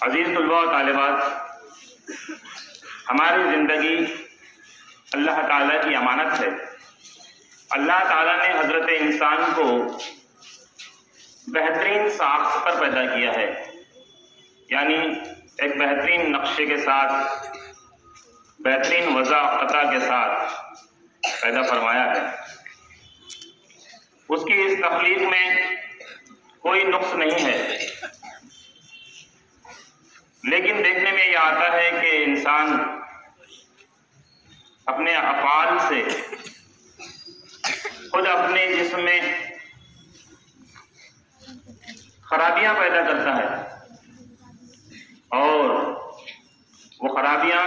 عزیز طلباء و طالبات، ہماری زندگی اللہ تعالیٰ کی امانت ہے۔ اللہ تعالیٰ نے حضرت انسان کو بہترین ساخت پر پیدا کیا ہے، یعنی ایک بہترین نقشے کے ساتھ، بہترین وضع قطع کے ساتھ پیدا فرمایا ہے۔ اس کی اس تخلیق میں کوئی نقص نہیں ہے، لیکن دیکھنے میں یہ آتا ہے کہ انسان اپنے افعال سے خود اپنے جسم میں خرابیاں پیدا کرتا ہے، اور وہ خرابیاں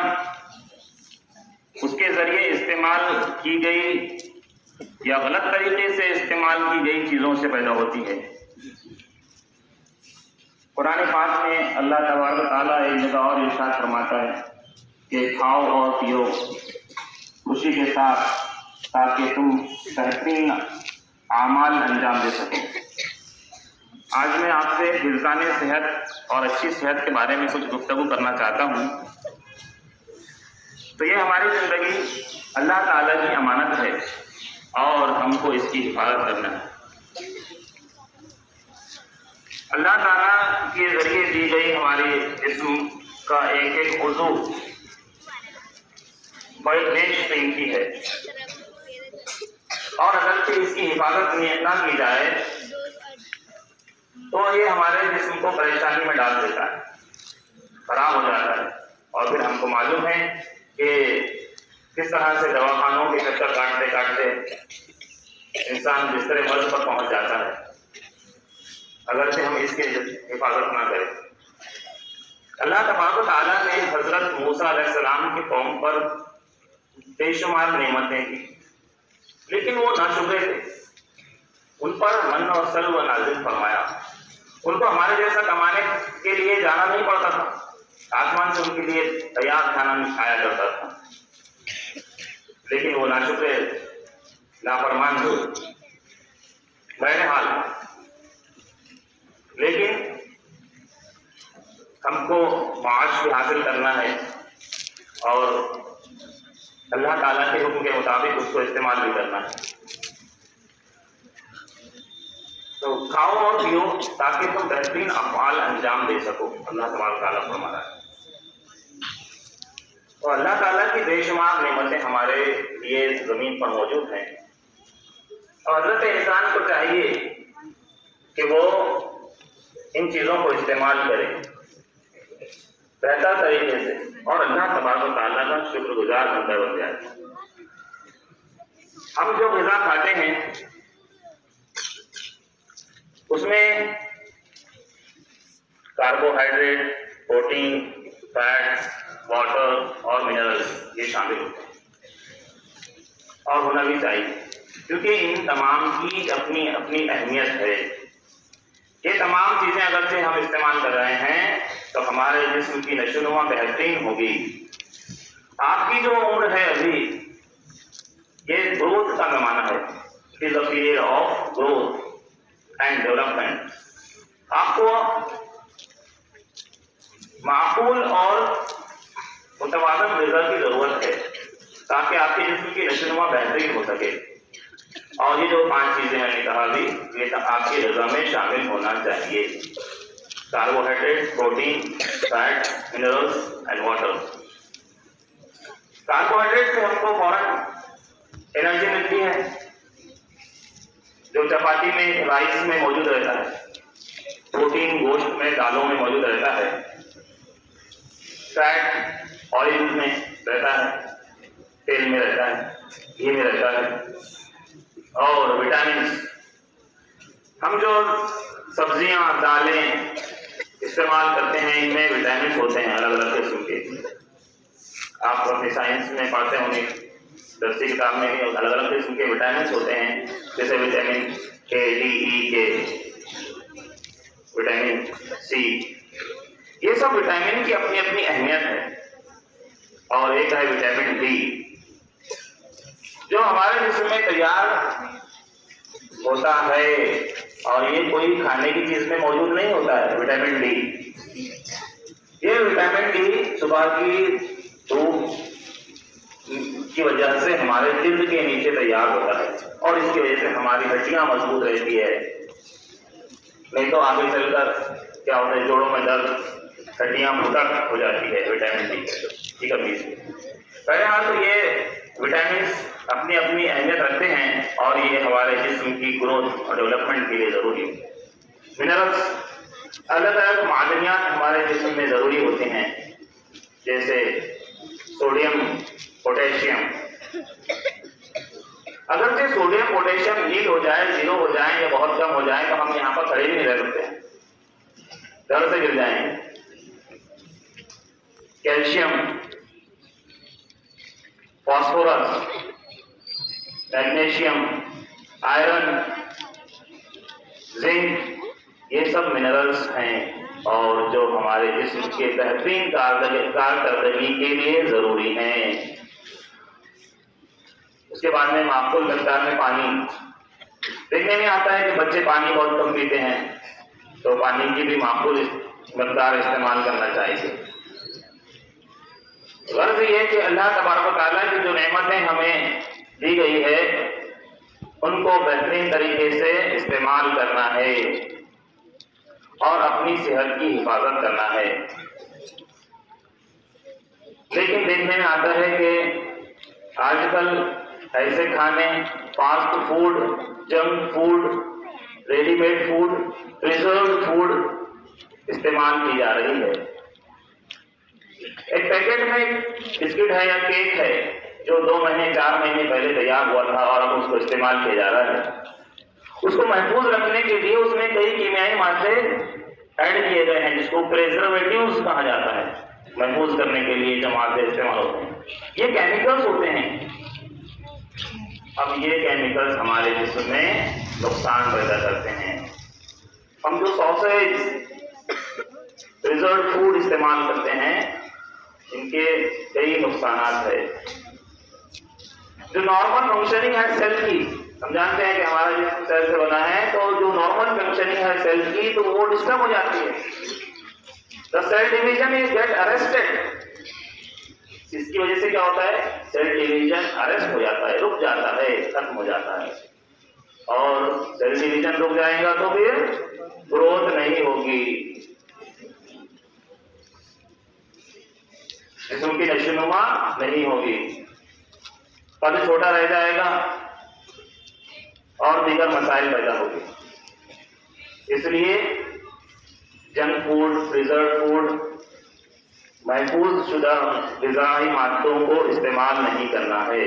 اس کے ذریعے استعمال کی گئی یا غلط طریقے سے استعمال کی گئی چیزوں سے پیدا ہوتی ہے۔ قرآن پاک میں اللہ تبارک و تعالیٰ ایک جگہ اور ارشاد فرماتا ہے کہ کھاؤ اور پیو خوشی کے ساتھ تاکہ تم بہترین اعمال انجام دے سکو۔ آج میں آپ سے حفظان صحت اور اچھی صحت کے بارے میں کچھ گفتگو کرنا چاہتا ہوں۔ تو یہ ہماری زندگی اللہ تعالیٰ کی امانت ہے اور ہم کو اس کی حفاظت کرنا ہے۔ اللہ تعالیٰ کے ذریعے دی گئی ہمارے جسم کا ایک ایک عضو بڑی بیش قیمتی ہے، اور اگر سے اس کی حفاظت نہ کی جائے تو یہ ہمارے جسم کو پریشانی میں ڈال دیتا ہے، خراب ہو جاتا ہے، اور پھر ہم کو معلوم ہے کہ کس طرح سے دواخانوں کے چکر کاٹتے کاٹتے انسان بستر مرض پر پہنچ جاتا ہے اگرچہ ہم اس کی حفاظت نہ کریں۔ اللہ تبارک و تعالیٰ نے حضرت موسیٰ علیہ السلام کی قوم پر بے شمار نعمتیں کی، لیکن وہ ناشکرے تھے۔ ان پر من اور سلو نازل فرمایا، ان کو ہمارے جیسا کمانے کے لیے جانا نہیں پڑتا تھا، آسمان سے ان کے لیے تیار کھانا آیا کرتا تھا، لیکن وہ ناشکرے لاپرمان ہوئے۔ بہرحال لیکن ہم کو معاش بھی حاصل کرنا ہے اور اللہ تعالیٰ کے حکم کے مطابق اس کو استعمال بھی کرنا ہے۔ تو کھاؤ اور پیو تاکہ تم بہترین افعال انجام دے سکو، اللہ تبارک تعالیٰ فرما رہا ہے۔ تو اللہ تعالیٰ کی بے شمار نعمتیں ہمارے لیے زمین پر موجود ہیں، اور حضرت انسان کو چاہیے کہ وہ ان چیزوں کو استعمال کرے بہتر طریقے سے، اور اللہ تبارک و تعالیٰ کا شکر گزار بندہ بن جائے۔ ہم جو غذا کھاتے ہیں اس میں کاربوہائیڈریٹ، پروٹین، فیٹ، واٹر اور منرلز یہ شامل ہوتے ہیں، اور ہونا بھی چاہیے، کیونکہ ان تمام کی اپنی اپنی اہمیت ہے۔ یہ تمام چیزیں اگرچہ ہم استعمال کر رہے ہیں تو ہمارے جسم کی نشو و نما بہترین ہوگی۔ آپ کی جو عمر ہے ابھی، یہ گروتھ کا زمانہ ہے، it is a period of growth and development. آپ کو معقول اور متوازن غذا کی ضرورت ہے تاکہ آپ کے جسم کی نشو و نما بہترین ہو سکے، اور یہ جو 5 چیزیں میں نے کہا بھی یہ آپ کی غذا میں شامل ہونا چاہیے: carbohydrate, protein, fat, minerals and water. Carbohydrate سے ہم کو فوراً انرجی ملتی ہے، جو چپاتی میں، رائس میں موجود رہتا ہے، پروٹین گوشت میں، دالوں میں موجود رہتا ہے، فیٹ آئل میں رہتا ہے، تیل میں رہتا ہے، گھی میں رہتا ہے، اور وٹامنس ہم جو سبزیاں دالیں استعمال کرتے ہیں ان میں وٹامنس ہوتے ہیں الگ الگ قسم کے۔ آپ اپنی سائنس میں پڑھتے ہوں گے، درسی کتاب میں بھی الگ الگ قسم کے وٹامنس ہوتے ہیں، جیسے وٹامن اے، ڈی، ای، کے، وٹامن سی۔ یہ سب وٹامن کی اپنی اپنی اہمیت ہے، اور ایک ہے وٹامن ڈی جو ہمارے جسم میں تیار ہوتا ہے، اور یہ کوئی کھانے کی چیز میں موجود نہیں ہوتا ہے۔ وٹامن ڈی یہ وٹامن ڈی صبح کی دھوپ کی وجہ سے ہمارے جلد کے نیچے تیار ہوتا ہے اور اس کی وجہ سے ہماری ہڈیاں مضبوط رہتی ہے. نہیں تو آگے چل کر کیا ہوتا ہے، جوڑوں میں درد، ہڈیاں موٹا ہو جاتی ہے وٹامن ڈی کی کمی سے. بہرحال تو یہ وٹامنس اپنی اپنی اہمیت رکھتے ہیں اور یہ ہمارے جسم کی گروتھ اور ڈیولپمنٹ کے لیے ضروری ہے. منرلس، الگ الگ معدنیات ہمارے جسم میں ضروری ہوتے ہیں، جیسے سوڈیم، پوٹیشیم. اگرچہ سوڈیم پوٹیشیم نیل ہو جائے، زیرو ہو جائیں یا بہت کم ہو جائے تو ہم یہاں پر کھڑے نہیں رہ سکتے ہیں، ڈر سے گر جائیں گے. Calcium, phosphorus, magnesium, iron, zinc, یہ سب منرلس ہیں اور جو ہمارے جسم کے بہترین کارکردگی کے لیے ضروری ہیں. اس کے بعد میں معقول مقدار میں پانی. دیکھنے میں آتا ہے کہ بچے پانی بہت کم پیتے ہیں، تو پانی کی بھی معقول مقدار استعمال کرنا چاہیے. غرض یہ کہ اللہ تبارک و تعالیٰ کی جو نعمتیں ہمیں دی گئی ہے ان کو بہترین طریقے سے استعمال کرنا ہے اور اپنی صحت کی حفاظت کرنا ہے. لیکن دیکھنے میں آتا ہے کہ آج کل ایسے کھانے، fast food, junk food, ready made food, preserved food استعمال کی جا رہی ہے. ایک پیکٹ میں بسکٹ ہے یا کیک ہے جو 2 مہینے 4 مہینے پہلے تیار ہوا تھا اور اب اس کو استعمال کیا جا رہا ہے. اس کو محفوظ رکھنے کے لیے اس میں کئی کیمیائی مادے ایڈ کیے گئے ہیں جس کو پریزرویٹیوز کہا جاتا ہے. محفوظ کرنے کے لیے جو مادے استعمال ہوتے ہیں یہ کیمیکلز ہوتے ہیں. اب یہ کیمیکلز ہمارے جسم میں نقصان پیدا کرتے ہیں. ہم جو ساسیج، پریزروڈ فوڈ استعمال کرتے ہیں ان کے کئی نقصانات ہیں. جو نارمل فنکشننگ ہے سیل کی، ہم جانتے ہیں کہ ہمارا جسم سیل سے بنا ہے، تو جو نارمل فنکشننگ ہے سیل کی تو وہ ڈسٹرب ہو جاتی ہے. The cell division is get arrested. اس کی وجہ سے کیا ہوتا ہے، سیل ڈویژن ارسٹ ہو جاتا ہے، رک جاتا ہے، ختم ہو جاتا ہے. اور سیل ڈویژن رک جائے گا تو پھر گروتھ نہیں ہوگی، جسم کی نشوونما نہیں ہوگی، قد چھوٹا رہ جائے گا اور دیگر مسائل پیدا ہوگی. اس لیے جنک فوڈ، پریزروڈ فوڈ، محفوظ شدہ غذائی مادوں کو استعمال نہیں کرنا ہے.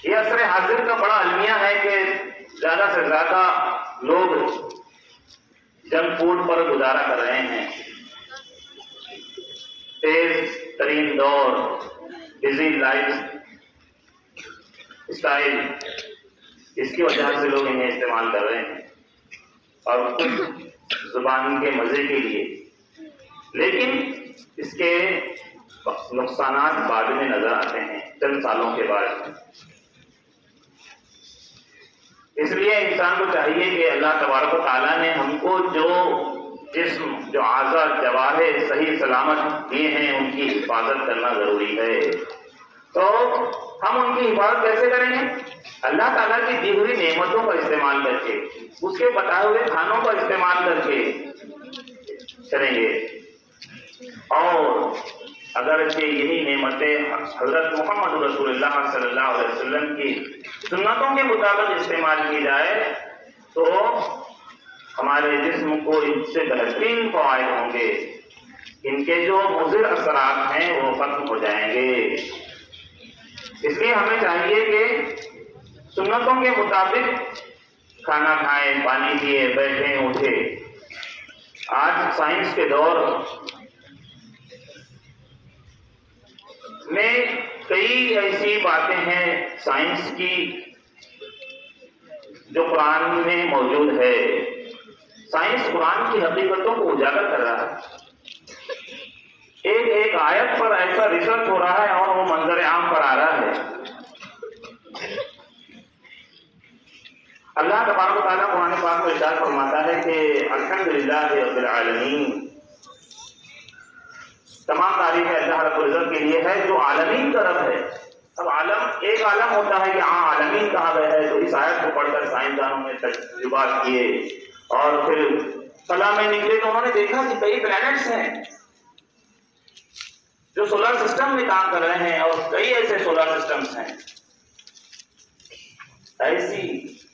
یہ عصر حاضر کا بڑا المیہ ہے کہ زیادہ سے زیادہ لوگ جنک فوڈ پر گزارا کر رہے ہیں. تیز ترین دور، بزی لائف اسٹائل، اس کی وجہ سے لوگ انہیں استعمال کر رہے ہیں اور کچھ زبان کے مزے کے لیے. لیکن اس کے نقصانات بعد میں نظر آتے ہیں چند سالوں کے بعد. اس لیے انسان کو چاہیے کہ اللہ تبارک و تعالیٰ نے ہم کو جو جسم، جو اعضاء، جواہر صحیح سلامت دیے ہیں ان کی حفاظت کرنا ضروری ہے. تو ہم ان کی حفاظت کیسے کریں گے؟ اللہ تعالیٰ کی دی ہوئی نعمتوں کا استعمال کر کے، اس کے بتائے ہوئے کھانوں کا استعمال کر کے کریں گے. اور اگرچہ یہی نعمتیں حضرت محمد رسول اللہ صلی اللہ علیہ وسلم کی سنتوں کے مطابق استعمال کی جائے تو ہمارے جسم کو ان سے بہترین فوائد ہوں گے. ان کے جو مضر اثرات ہیں وہ ختم ہو جائیں گے. اس لیے ہمیں چاہیے کہ سنتوں کے مطابق کھانا کھائیں، پانی پیے، بیٹھیں، اٹھے. آج سائنس کے دور میں کئی ایسی باتیں ہیں سائنس کی جو قرآن میں موجود ہے. سائنس قرآن کی حقیقتوں کو اجاگر کر رہا ہے. ایک ایک آیت پر ایسا ریسرچ ہو رہا ہے اور وہ منظر عام پر آ رہا ہے. اللہ تبارک و تعالیٰ قرآن پاک میں ارشاد فرماتا ہے کہ الحمدللہ رب العالمین، تمام تعریفیں اللہ رب العزت کے لیے ہے جو عالمین کا رب ہے۔ اب عالم ایک عالم ہوتا ہے کہ ہاں عالمین کہا گیا ہے، تو اس آیت کو پڑھ کر سائنسدانوں نے تجربات کیے اور پھر خلا میں نکلے تو انہوں نے دیکھا کہ کئی پلانٹس ہیں جو سولر سسٹم میں کام کر رہے ہیں، اور کئی ایسے سولر سسٹمز ہیں، ایسی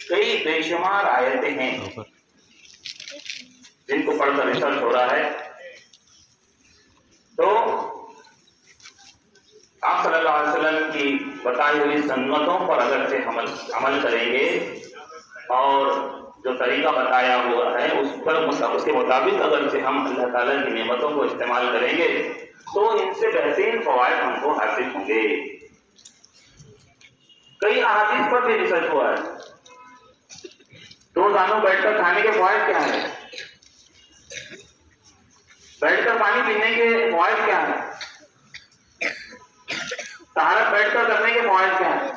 کئی بے شمار آیتیں ہیں جن کو پڑھ کر ریسرچ ہو رہا ہے۔ تو آپ صلی اللہ علیہ وسلم کی بتائی ہوئی سنتوں پر اگر سے عمل کریں گے اور جو طریقہ بتایا ہوا ہے اس کے مطابق اگر سے ہم اللہ تعالیٰ کی نعمتوں کو استعمال کریں گے تو ان سے بہترین فوائد ہم کو حاصل ہوں گے۔ کئی احادیث پر بھی ریسرچ ہوا ہے۔ دو دانوں بیٹھ کر کھانے کے فوائد کیا ہیں؟ بیٹھ کر پانی پینے کے فوائد کیا ہیں؟ طہارت بیٹھ کر کرنے کے فوائد کیا ہیں؟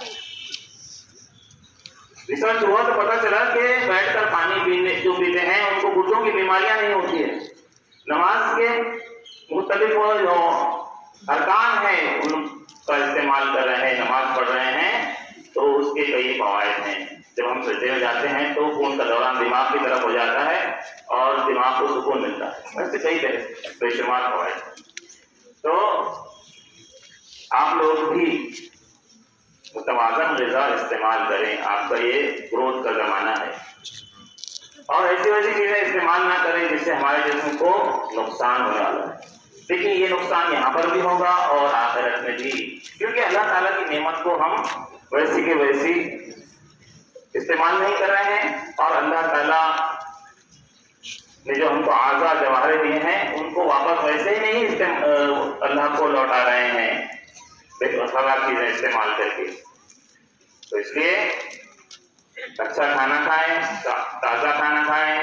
ریسرچ ہوا تو پتا چلا کہ بیٹھ کر پانی پینے جو پیتے ہیں ان کو گردوں کی بیماریاں نہیں ہوتی ہیں۔ نماز کے مختلف جو ارکان ہیں ان کا استعمال کر رہے ہیں، نماز پڑھ رہے ہیں تو اس کے کئی فوائد ہیں۔ جب ہم سجدے میں جاتے ہیں تو خون کا دوران دماغ کی طرف ہو جاتا ہے اور دماغ کو سکون ملتا ہے۔ ایسے کئی بے شمار فوائد۔ تو آپ لوگ بھی متوازن غذا استعمال کریں، آپ کا یہ گروتھ کا زمانہ ہے، اور ایسی ویسی چیزیں استعمال نہ کریں جس سے ہمارے جسم کو نقصان ہونے والا ہے۔ لیکن یہ نقصان یہاں پر بھی ہوگا اور آخرت میں بھی، کیونکہ اللہ تعالیٰ کی نعمت کو ہم ویسی کے ویسی استعمال نہیں کر رہے ہیں، اور اللہ تعالیٰ نے جو ہم کو اعضاء جواہر دیے ہیں ان کو واپس ویسے ہی نہیں اللہ کو لوٹا رہے ہیں خراب چیزیں استعمال کر کے۔ تو اس لیے اچھا کھانا کھائیں، تازہ کھانا کھائیں،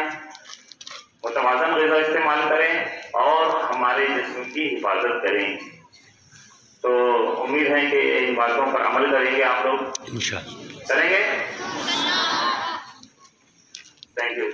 متوازن غذا استعمال کریں اور ہمارے جسم کی حفاظت کریں۔ تو امید ہے کہ ان باتوں پر عمل کریں گے آپ لوگ، کریں گے؟ Thank you.